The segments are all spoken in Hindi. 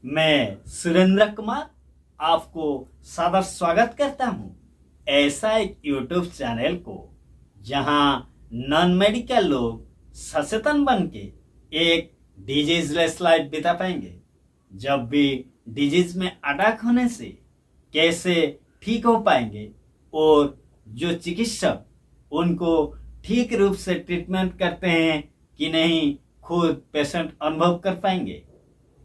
मैं सुरेंद्र कुमार आपको सादर स्वागत करता हूं ऐसा एक यूट्यूब चैनल को जहां नॉन मेडिकल लोग सचेतन बन के एक डिजीजलेस लाइफ बिता पाएंगे। जब भी डिजीज में अटैक होने से कैसे ठीक हो पाएंगे और जो चिकित्सक उनको ठीक रूप से ट्रीटमेंट करते हैं कि नहीं, खुद पेशेंट अनुभव कर पाएंगे।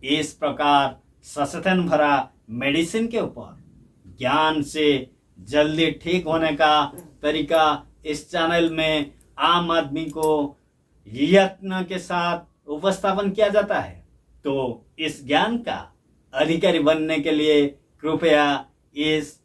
इस प्रकार सचेतन भरा मेडिसिन के ऊपर ज्ञान से जल्दी ठीक होने का तरीका इस चैनल में आम आदमी को यत्न के साथ उपस्थापन किया जाता है। तो इस ज्ञान का अधिकारी बनने के लिए कृपया इस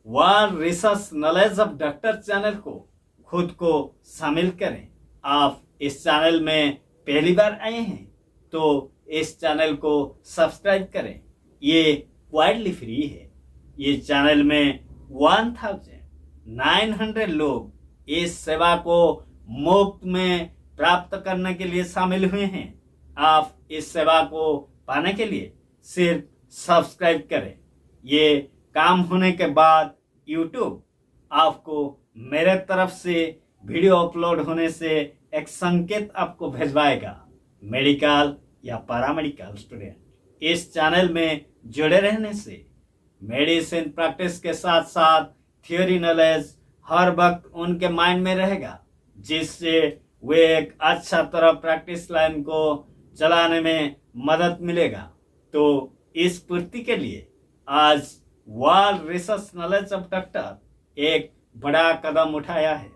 world research knowledge of doctor channel को खुद को शामिल करें। आप इस चैनल में पहली बार आए हैं तो इस चैनल को सब्सक्राइब करें। ये वाइडली फ्री है। ये चैनल में 1900 लोग इस सेवा को मुफ्त में प्राप्त करने के लिए शामिल हुए हैं। आप इस सेवा को पाने के लिए सिर्फ सब्सक्राइब करें। ये काम होने के बाद YouTube आपको मेरे तरफ से वीडियो अपलोड होने से एक संकेत आपको भेजवाएगा। मेडिकल या पैरामेडिकल स्टूडेंट इस चैनल में जुड़े रहने से मेडिसिन प्रैक्टिस के साथ साथ थ्योरी नॉलेज हर वक्त उनके माइंड में रहेगा, जिससे वे एक अच्छा तरह प्रैक्टिस लाइन को चलाने में मदद मिलेगा। तो इस पूर्ति के लिए आज world research knowledge of doctor एक बड़ा कदम उठाया है।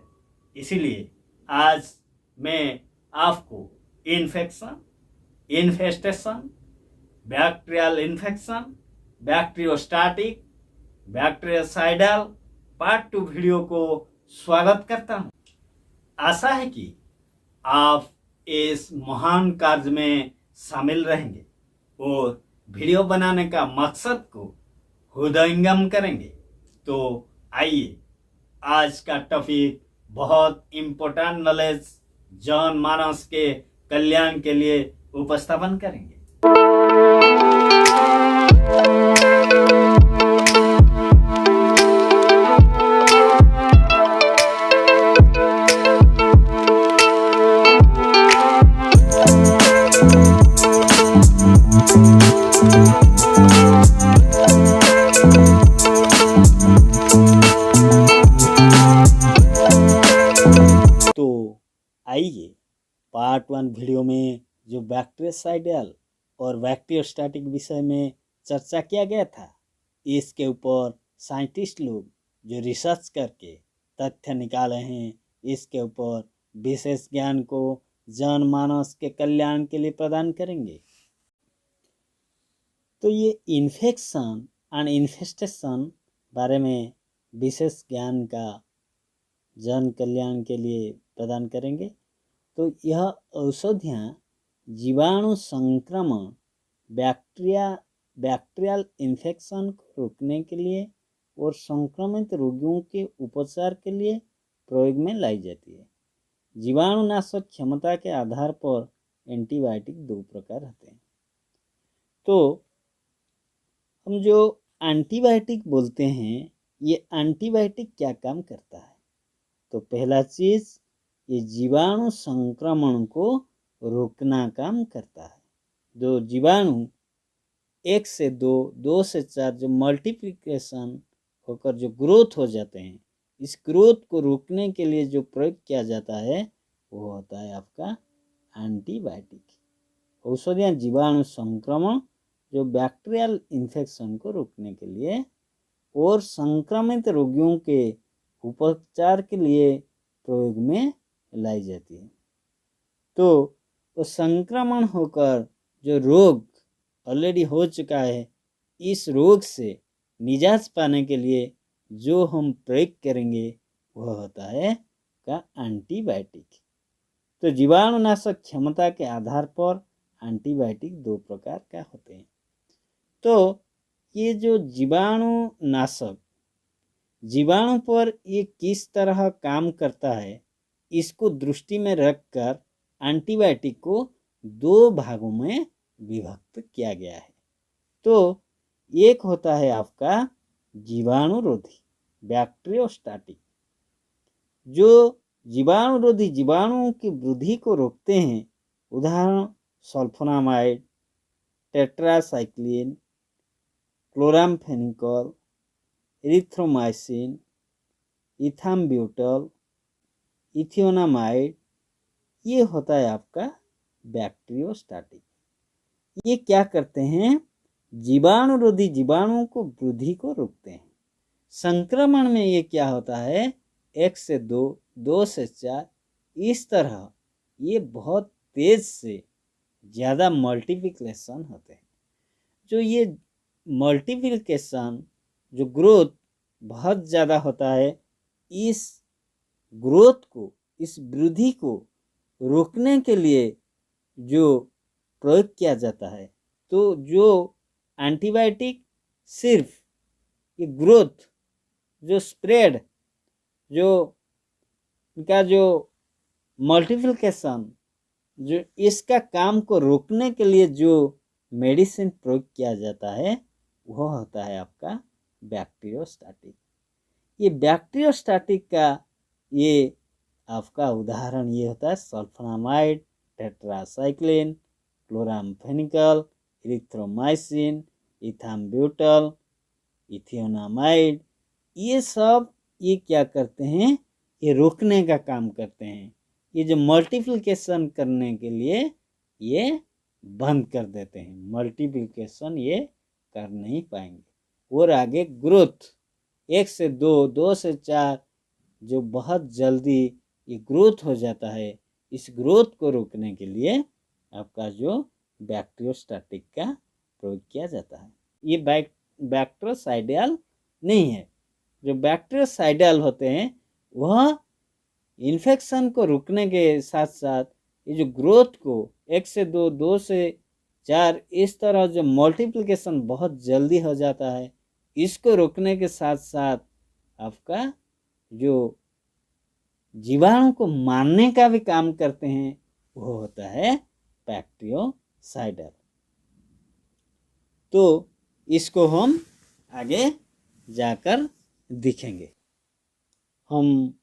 इसीलिए आज मैं आपको infection, infestation, bacterial infection, bacteriostatic, bacteriocidal part 2 video को स्वागत करता हूं। आशा है कि आप इस महान कार्य में शामिल रहेंगे और वीडियो बनाने का मकसद को हृदयंगम करेंगे। तो आइए, आज का टॉपिक बहुत इम्पोर्टेंट नॉलेज जनमानस के कल्याण के लिए उपस्थापन करेंगे। तो आइए, पार्ट 1 वीडियो में जो बैक्टीरियोसाइडल और बैक्टीरियोस्टैटिक विषय में चर्चा किया गया था, इसके ऊपर साइंटिस्ट लोग जो रिसर्च करके तथ्य निकाले हैं, इसके ऊपर विशेष ज्ञान को जनमानस के कल्याण के लिए प्रदान करेंगे। तो ये इन्फेक्शन एंड इन्फेस्टेशन बारे में विशेष ज्ञान का जन कल्याण के लिए प्रदान करेंगे। तो यह औषधियाँ जीवाणु संक्रमण, बैक्टीरियल इन्फेक्शन को रोकने के लिए और संक्रमित रोगियों के उपचार के लिए प्रयोग में लाई जाती है। जीवाणुनाशक क्षमता के आधार पर एंटीबायोटिक 2 प्रकार होते हैं। तो हम जो एंटीबायोटिक बोलते हैं, ये एंटीबायोटिक क्या काम करता है? तो पहला चीज़, ये जीवाणु संक्रमण को रोकना काम करता है। जो जीवाणु 1 से 2, 2 से 4 जो मल्टीप्लिकेशन होकर जो ग्रोथ हो जाते हैं, इस ग्रोथ को रोकने के लिए जो प्रयोग किया जाता है वो होता है आपका एंटीबायोटिक। औषधियाँ जीवाणु संक्रमण, जो बैक्टीरियल इन्फेक्शन को रोकने के लिए और संक्रमित रोगियों के उपचार के लिए प्रयोग में लाई जाती है। तो संक्रमण होकर जो रोग ऑलरेडी हो चुका है, इस रोग से निजात पाने के लिए जो हम प्रयोग करेंगे वह होता है का एंटीबायोटिक। तो जीवाणुनाशक क्षमता के आधार पर एंटीबायोटिक 2 प्रकार का होते हैं। तो ये जो जीवाणुनाशक जीवाणु पर ये किस तरह काम करता है, इसको दृष्टि में रखकर एंटीबायोटिक को 2 भागों में विभक्त किया गया है। तो एक होता है आपका जीवाणुरोधी बैक्टीरियोस्टैटिक, जो जीवाणुरोधी जीवाणुओं की वृद्धि को रोकते हैं। उदाहरण sulphonamide, tetracycline, chloramphenicol, erythromycin, ethambutol, ethionamide, ये होता है आपका बैक्टीरियोस्टैटिक। ये क्या करते हैं? जीवाणुरोधी जीवाणुओं को वृद्धि को रोकते हैं। संक्रमण में ये क्या होता है? 1 से 2, 2 से 4, इस तरह ये बहुत तेज से ज़्यादा मल्टीप्लिकेशन होते हैं। जो ये मल्टीप्लिकेशन, जो ग्रोथ बहुत ज़्यादा होता है, इस ग्रोथ को, इस वृद्धि को रोकने के लिए जो प्रयोग किया जाता है, तो जो एंटीबायोटिक सिर्फ ये ग्रोथ, जो स्प्रेड, जो इनका जो मल्टीप्लिकेशन, जो इसका काम को रोकने के लिए जो मेडिसिन प्रयोग किया जाता है, वह होता है आपका बैक्टीरियोस्टैटिक। ये बैक्टीरियोस्टैटिक का ये आपका उदाहरण ये होता है sulphonamide, tetracycline, क्लोरामफेनिकल, erythromycin, ethambutol, ethionamide. ये सब ये क्या करते हैं? ये रोकने का काम करते हैं। ये जो मल्टीप्लिकेशन करने के लिए ये बंद कर देते हैं, मल्टीप्लिकेशन ये कर नहीं पाएंगे। और आगे ग्रोथ 1 से 2, 2 से 4, जो बहुत जल्दी ये ग्रोथ हो जाता है, इस ग्रोथ को रोकने के लिए आपका जो बैक्टीरियोस्टैटिक का प्रयोग किया जाता है। ये बैक्टीरियोसाइडल नहीं है। जो बैक्टीरियोसाइडल होते हैं वह इन्फेक्शन को रोकने के साथ साथ ये जो ग्रोथ को 1 से 2, 2 से 4, इस तरह जो मल्टीप्लिकेशन बहुत जल्दी हो जाता है, इसको रोकने के साथ साथ आपका जो जीवाणु को मारने का भी काम करते हैं, वो होता है बैक्टीरियोसाइडल। तो इसको हम आगे जाकर दिखेंगे। हम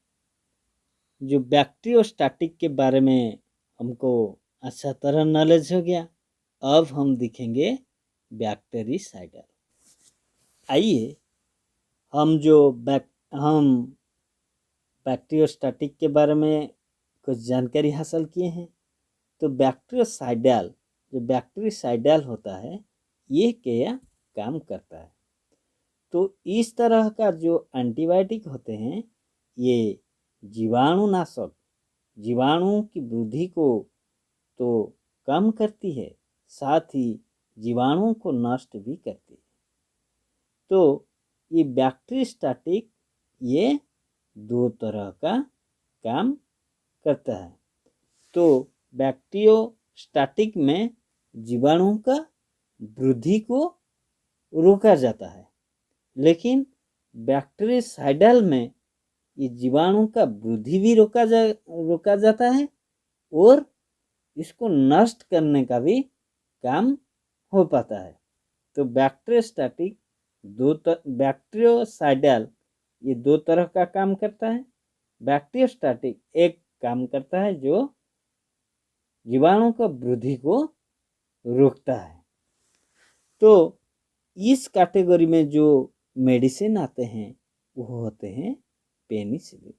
जो बैक्टीरियोस्टैटिक के बारे में हमको अच्छा तरह नॉलेज हो गया, अब हम दिखेंगे बैक्टीरिसाइडल। आइए हम बैक्टीरियोस्टैटिक के बारे में कुछ जानकारी हासिल किए हैं। तो बैक्टीरियोसाइडल, जो बैक्टीरिसाइडल होता है, ये क्या काम करता है? तो इस तरह का जो एंटीबायोटिक होते हैं, ये जीवाणुनाशक, जीवाणुओं की वृद्धि को तो कम करती है, साथ ही जीवाणुओं को नष्ट भी करती है। तो ये बैक्टीरियोस्टैटिक ये 2 तरह का काम करता है। तो बैक्टीरियोस्टैटिक में जीवाणुओं का वृद्धि को रोका जाता है, लेकिन बैक्टीरिसाइडल में ये जीवाणु का वृद्धि भी रोका जाता है और इसको नष्ट करने का भी काम हो पाता है। तो बैक्टीरियोस्टैटिक बैक्टीरियोसाइडल ये 2 तरह का काम करता है। बैक्टीरियोस्टैटिक एक काम करता है जो जीवाणु का वृद्धि को रोकता है। तो इस कैटेगरी में जो मेडिसिन आते हैं वो होते हैं penicillin,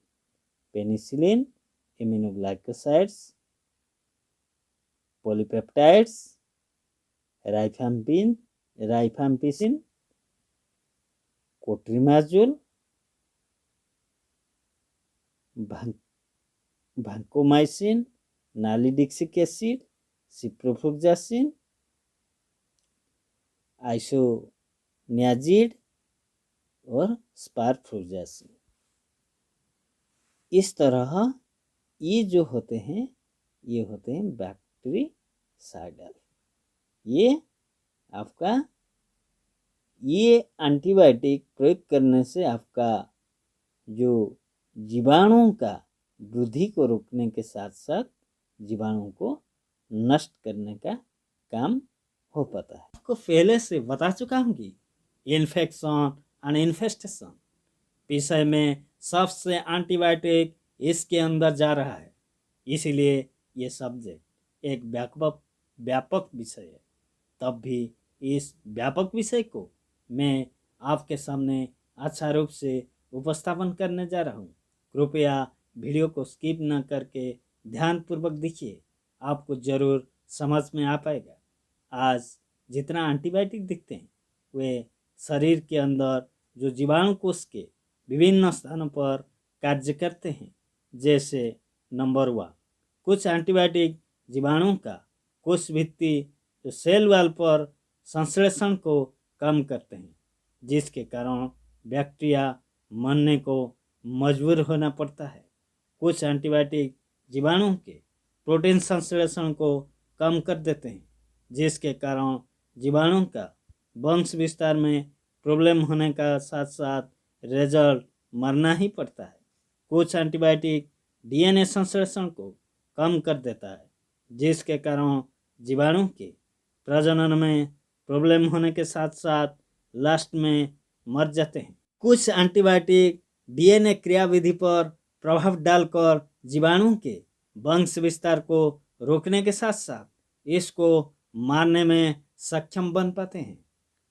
penicillin, aminoglycosides, polypeptides, rifampicin, cotrimoxazole, vancomycin, nalidixic acid, ciprofloxacin, isoniazid और स्पारफ्लोक्सासिन। इस तरह ये जो होते हैं, ये होते हैं बैक्टीरिसाइडल। ये आपका ये एंटीबायोटिक प्रयोग करने से आपका जो जीवाणुओं का वृद्धि को रोकने के साथ साथ जीवाणुओं को नष्ट करने का काम हो पाता है। आपको पहले से बता चुका हूँ कि इन्फेक्शन एंड इन्फेस्टेशन विषय में सबसे एंटीबायोटिक इसके अंदर जा रहा है, इसीलिए ये सब्जेक्ट एक व्यापक विषय है। तब भी इस व्यापक विषय को मैं आपके सामने अच्छा रूप से उपस्थापन करने जा रहा हूँ। कृपया वीडियो को स्किप न करके ध्यानपूर्वक देखिए, आपको ज़रूर समझ में आ पाएगा। आज जितना एंटीबायोटिक दिखते हैं वे शरीर के अंदर जो जीवाणु कोष के विभिन्न स्थानों पर कार्य करते हैं। जैसे नंबर 1, कुछ एंटीबायोटिक जीवाणुओं का कोष भित्ति जो सेल वॉल पर संश्लेषण को कम करते हैं, जिसके कारण बैक्टीरिया मरने को मजबूर होना पड़ता है। कुछ एंटीबायोटिक जीवाणुओं के प्रोटीन संश्लेषण को कम कर देते हैं, जिसके कारण जीवाणुओं का वंश विस्तार में प्रॉब्लम होने का साथ साथ रिजल्ट मरना ही पड़ता है। कुछ एंटीबायोटिक डीएनए संश्लेषण को कम कर देता है, जिसके कारण जीवाणु के प्रजनन में प्रॉब्लम होने के साथ साथ लास्ट में मर जाते हैं। कुछ एंटीबायोटिक डीएनए क्रियाविधि पर प्रभाव डालकर जीवाणु के वंश विस्तार को रोकने के साथ साथ इसको मारने में सक्षम बन पाते हैं।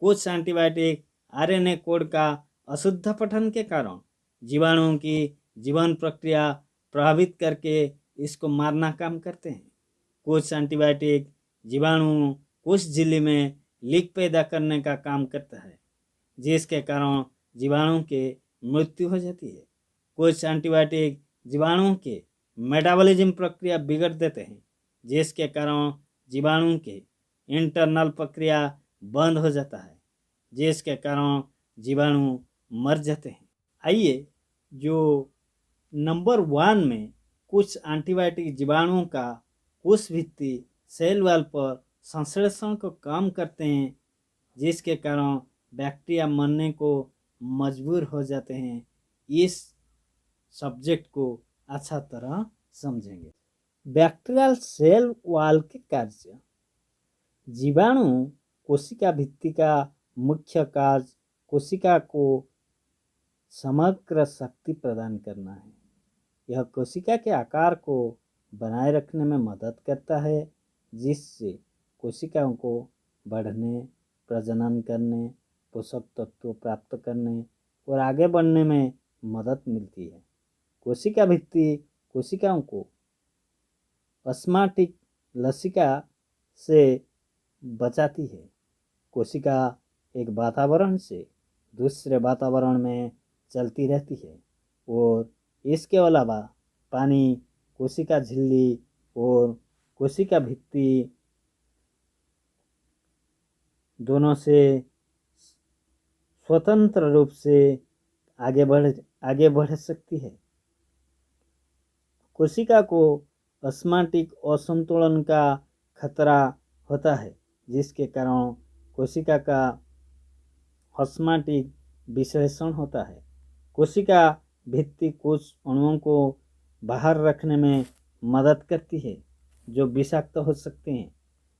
कुछ एंटीबायोटिक आरएनए कोड का अशुद्ध पठन के कारण जीवाणुओं की जीवन प्रक्रिया प्रभावित करके इसको मारना काम करते हैं। कुछ एंटीबायोटिक जीवाणु कुछ झिल्ली में लीक पैदा करने का काम करता है, जिसके कारण जीवाणु के मृत्यु हो जाती है। कुछ एंटीबायोटिक जीवाणुओं के मेटाबॉलिज्म प्रक्रिया बिगड़ देते हैं, जिसके कारण जीवाणु के इंटरनल प्रक्रिया बंद हो जाता है, जिसके कारण जीवाणु मर जाते हैं। आइए जो नंबर 1 में कुछ एंटीबायोटिक जीवाणुओं का कोष भित्ति सेल वॉल पर संश्लेषण को कम करते हैं, जिसके कारण बैक्टीरिया मरने को मजबूर हो जाते हैं। इस सब्जेक्ट को अच्छा तरह समझेंगे। बैक्टीरियल सेल वॉल के कार्य। जीवाणु कोशिका भित्ति का मुख्य कार्य कोशिका को समग्र शक्ति प्रदान करना है। यह कोशिका के आकार को बनाए रखने में मदद करता है, जिससे कोशिकाओं को बढ़ने, प्रजनन करने, पोषक तत्व प्राप्त करने और आगे बढ़ने में मदद मिलती है। कोशिका भित्ति कोशिकाओं को अस्माटिक लसिका से बचाती है। कोशिका एक वातावरण से दूसरे वातावरण में चलती रहती है और इसके अलावा पानी, कोशिका झिल्ली और कोशिका भित्ति दोनों से स्वतंत्र रूप से आगे बढ़ सकती है। कोशिका को अस्माटिक असंतुलन का खतरा होता है, जिसके कारण कोशिका का अस्माटिक विश्लेषण होता है। कोशिका भित्ति कुछ अणुओं को बाहर रखने में मदद करती है जो विषाक्त हो सकते हैं।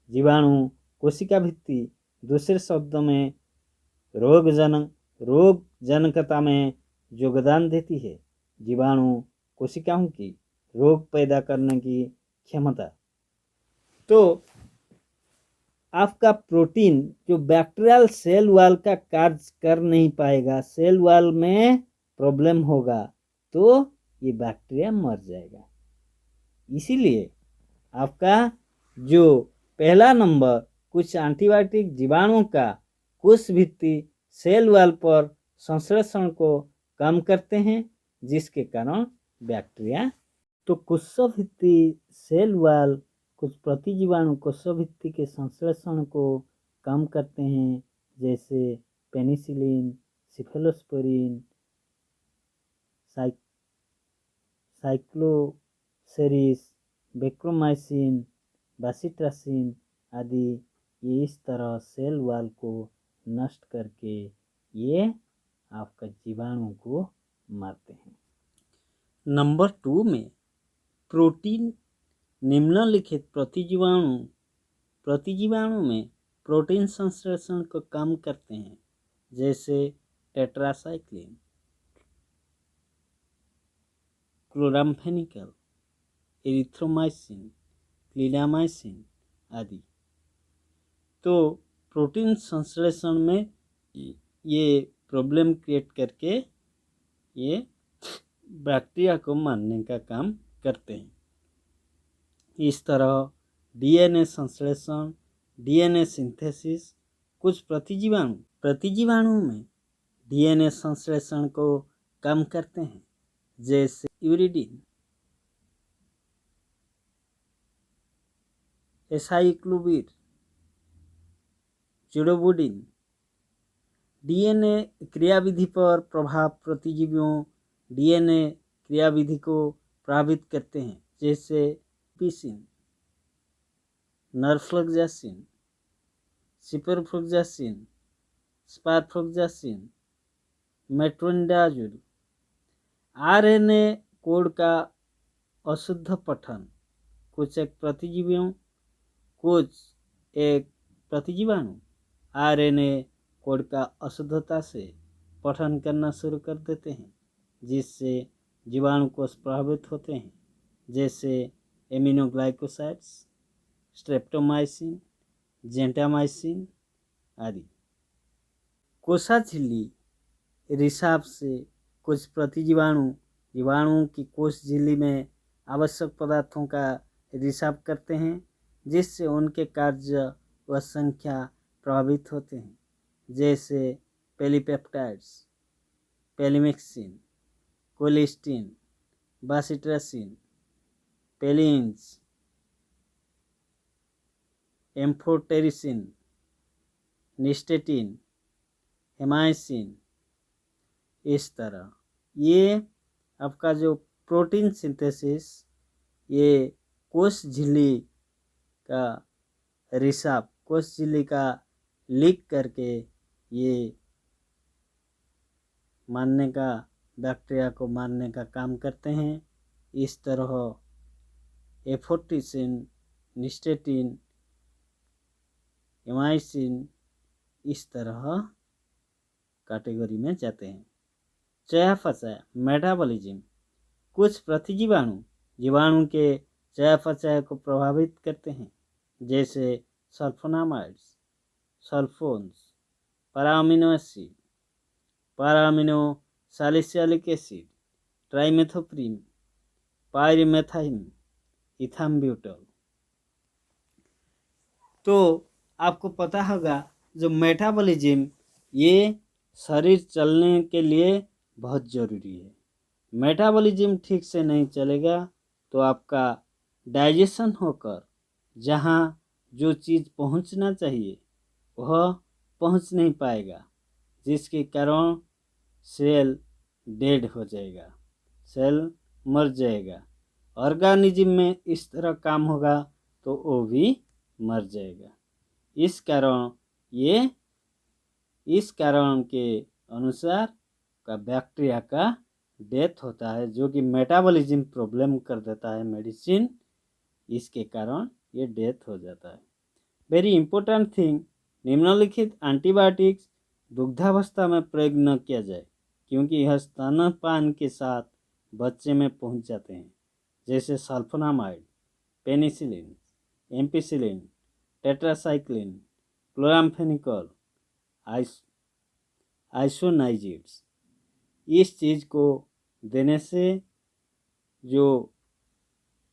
जीवाणु कोशिका भित्ति दूसरे शब्दों में रोगजनकता में योगदान देती है। जीवाणु कोशिकाओं की रोग पैदा करने की क्षमता। तो आपका प्रोटीन जो बैक्टीरियल सेल वॉल का कार्य कर नहीं पाएगा, सेल वॉल में प्रॉब्लम होगा तो ये बैक्टीरिया मर जाएगा। इसीलिए आपका जो पहला नंबर कुछ एंटीबायोटिक जीवाणुओं का कोष भित्ति सेल वॉल पर संश्लेषण को कम करते हैं, जिसके कारण बैक्टीरिया। तो कोश भित्ति सेल वॉल कुछ प्रतिजीवाणु कोश भित्ति के संश्लेषण को कम करते हैं, जैसे पेनिसिलिन, सिफेलोस्पोरिन, साइक्लोसेरिस, वेक्रोमाइसिन, बासिट्रासिन आदि। ये इस तरह सेल वॉल को नष्ट करके ये आपका जीवाणु को मारते हैं। नंबर 2 में प्रोटीन निम्नलिखित प्रतिजीवाणु में प्रोटीन संश्लेषण को कम करते हैं, जैसे टेट्रासाइक्लिन, क्लोराम्फेनिकल, एरिथ्रोमाइसिन, क्लिंडामाइसिन आदि। तो प्रोटीन संश्लेषण में ये प्रॉब्लम क्रिएट करके ये बैक्टीरिया को मारने का काम करते हैं। इस तरह डीएनए संश्लेषण, डीएनए सिंथेसिस, कुछ प्रतिजीवाणु में डीएनए संश्लेषण को कम करते हैं, जैसे यूरिडीन, एसाइक्लोविर, जोडोबुडिन। डीएनए क्रियाविधि पर प्रभाव प्रतिजीवियों डीएनए क्रियाविधि को प्रभावित करते हैं, जैसे पिसिन, नरफ्लोक्सासिन, सिपरफ्लोक्सासिन, स्पारफ्लोक्सासिन, मेट्रोनिडाजोल। आरएनए कोड का अशुद्ध पठन कुछ एक प्रतिजीवाणु आरएनए कोड का अशुद्धता से पठन करना शुरू कर देते हैं, जिससे जीवाणु कोष प्रभावित होते हैं, जैसे एमिनोग्लाइकोसाइड्स, स्ट्रेप्टोमाइसिन, जेंटामाइसिन आदि। कोशा झिल्ली रिसाव से कुछ जीवाणुओं की कोश झिल्ली में आवश्यक पदार्थों का रिसाव करते हैं, जिससे उनके कार्य व संख्या प्रभावित होते हैं, जैसे पेलीपेप्टाइड्स, पेलीमिक्सिन, कोलिस्टिन, बासिट्रासिन, पेलिन्स, एम्फोटेरिसिन, निस्टेटिन, हेमाइसिन। इस तरह ये आपका जो प्रोटीन सिंथेसिस, ये कोश झिल्ली का रिसाव, कोश झिल्ली का लीक करके ये बैक्टीरिया को मारने का काम करते हैं। इस तरह एफोटिसिन, निस्टेटिन, हेमाइसिन इस तरह कैटेगरी में जाते हैं। चयापचय, मेटाबॉलिज्म। कुछ जीवाणु के चयापचय को प्रभावित करते हैं, जैसे sulphonamides, sulphones, para amino acid, para amino salicylic acid, trimethoprim, pyrimethamine, ethambutol. तो आपको पता होगा जो मेटाबॉलिज्म ये शरीर चलने के लिए बहुत ज़रूरी है। मेटाबॉलिज्म ठीक से नहीं चलेगा तो आपका डाइजेशन होकर जहाँ जो चीज़ पहुँचना चाहिए वह पहुँच नहीं पाएगा, जिसके कारण सेल डेड हो जाएगा, सेल मर जाएगा। ऑर्गेनिज्म में इस तरह काम होगा तो वो भी मर जाएगा। इस कारण के अनुसार का बैक्टीरिया का डेथ होता है, जो कि मेटाबॉलिज्म प्रॉब्लम कर देता है मेडिसिन, इसके कारण ये डेथ हो जाता है। वेरी इंपॉर्टेंट थिंग, निम्नलिखित एंटीबायोटिक्स दुग्धावस्था में प्रयोग न किया जाए, क्योंकि यह स्तनपान के साथ बच्चे में पहुंच जाते हैं, जैसे सल्फोनामाइड, पेनिसिलिन, एम्पिसिलिन, टेट्रासाइक्लिन, क्लोराम्फेनिकल, आइसोनाइजिड्स। इस चीज़ को देने से जो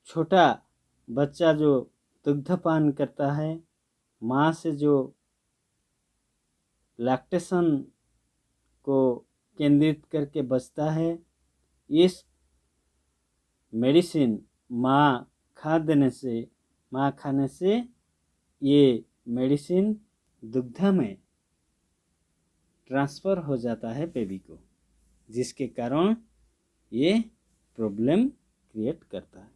छोटा बच्चा जो दुग्धपान करता है, माँ से जो लैक्टेशन को केंद्रित करके बचता है, इस मेडिसिन माँ खाने से ये मेडिसिन दुग्ध में ट्रांसफ़र हो जाता है बेबी को, जिसके कारण ये प्रॉब्लम क्रिएट करता है।